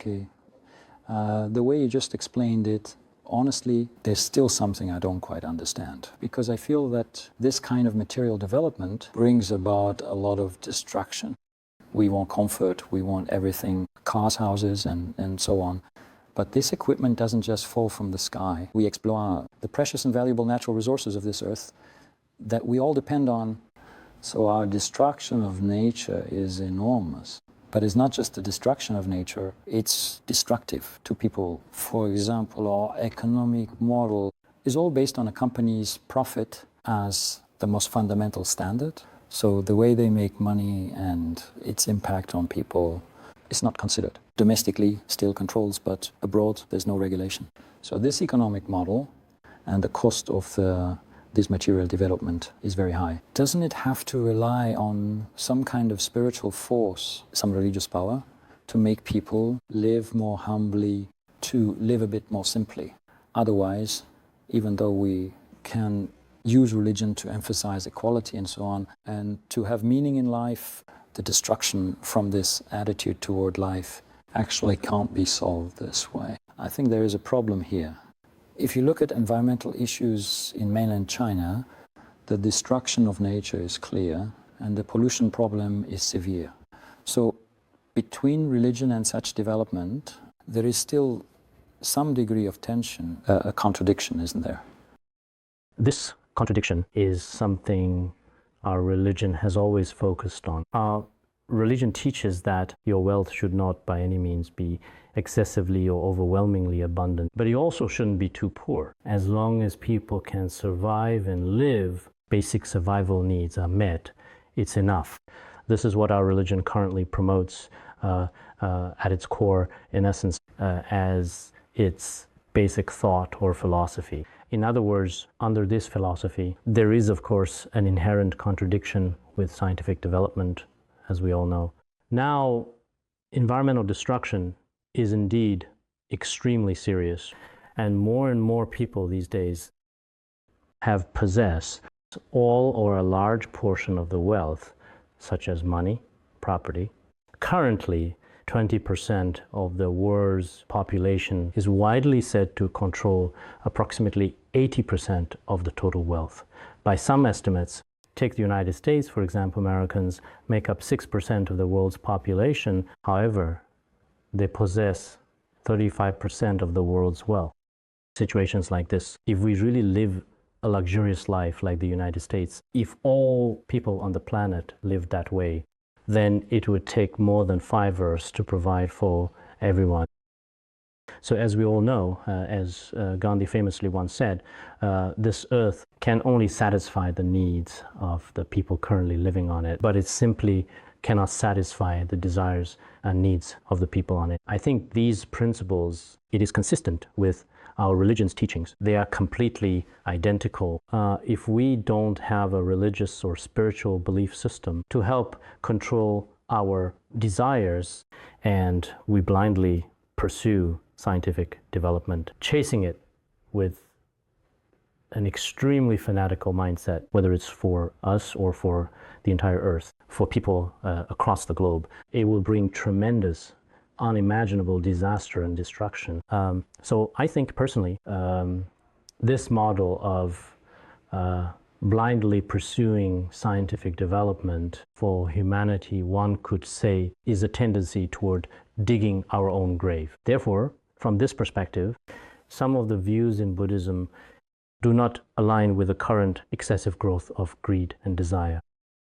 Sodargye. The way you just explained it, honestly, there's still something I don't quite understand, because I feel that this kind of material development brings about a lot of destruction. We want comfort, we want everything, cars, houses, and so on. But this equipment doesn't just fall from the sky. We explore the precious and valuable natural resources of this earth that we all depend on. So our destruction of nature is enormous. But it's not just the destruction of nature, it's destructive to people. For example, our economic model is all based on a company's profit as the most fundamental standard. So the way they make money and its impact on people is not considered. Domestically, still controls, but abroad, there's no regulation. So this economic model and the cost of this material development is very high. Doesn't it have to rely on some kind of spiritual force, some religious power, to make people live more humbly, to live a bit more simply? Otherwise, even though we can use religion to emphasize equality and so on, and to have meaning in life, the destruction from this attitude toward life actually can't be solved this way. I think there is a problem here. If you look at environmental issues in mainland China, the destruction of nature is clear and the pollution problem is severe. So between religion and such development, there is still some degree of tension, a contradiction, isn't there? This contradiction is something our religion has always focused on. Our religion teaches that your wealth should not by any means be excessively or overwhelmingly abundant, but it also shouldn't be too poor. As long as people can survive and live, basic survival needs are met, it's enough. This is what our religion currently promotes at its core, in essence, as its basic thought or philosophy. In other words, under this philosophy, there is, of course, an inherent contradiction with scientific development, as we all know. Now, environmental destruction is indeed extremely serious, and more people these days have possessed all or a large portion of the wealth, such as money, property. Currently, 20% of the world's population is widely said to control approximately 80% of the total wealth. By some estimates, take the United States, for example, Americans make up 6% of the world's population. However, they possess 35% of the world's wealth. Situations like this, if we really live a luxurious life like the United States, if all people on the planet lived that way, then it would take more than 5 Earths to provide for everyone. So as we all know, as Gandhi famously once said, this earth can only satisfy the needs of the people currently living on it, but it simply cannot satisfy the desires and needs of the people on it. I think these principles, it is consistent with our religion's teachings. They are completely identical. If we don't have a religious or spiritual belief system to help control our desires, and we blindly pursue scientific development, chasing it with an extremely fanatical mindset, whether it's for us or for the entire earth, for people across the globe, it will bring tremendous, unimaginable disaster and destruction. So I think personally, this model of blindly pursuing scientific development for humanity, one could say, is a tendency toward digging our own grave. Therefore, from this perspective, some of the views in Buddhism do not align with the current excessive growth of greed and desire.